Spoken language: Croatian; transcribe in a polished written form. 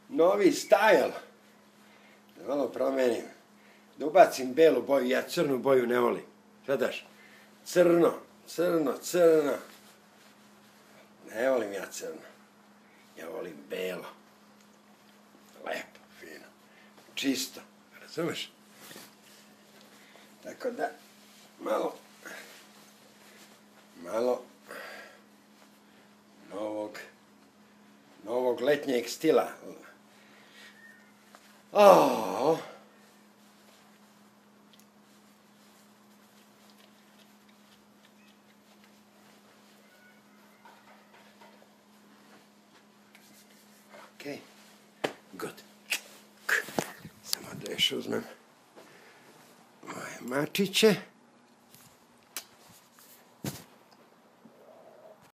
Novi stajl. Da malo promenim. Da ubacim belu boju, ja crnu boju ne volim. Gledaš? Crno, crno, crno. Ne volim ja crno. Ja volim belo. Lepo, fino. Čisto. Razumeš? Tako da, malo novog letnjeg stila. Okej, good. Samo da još uzmem moje mačiće.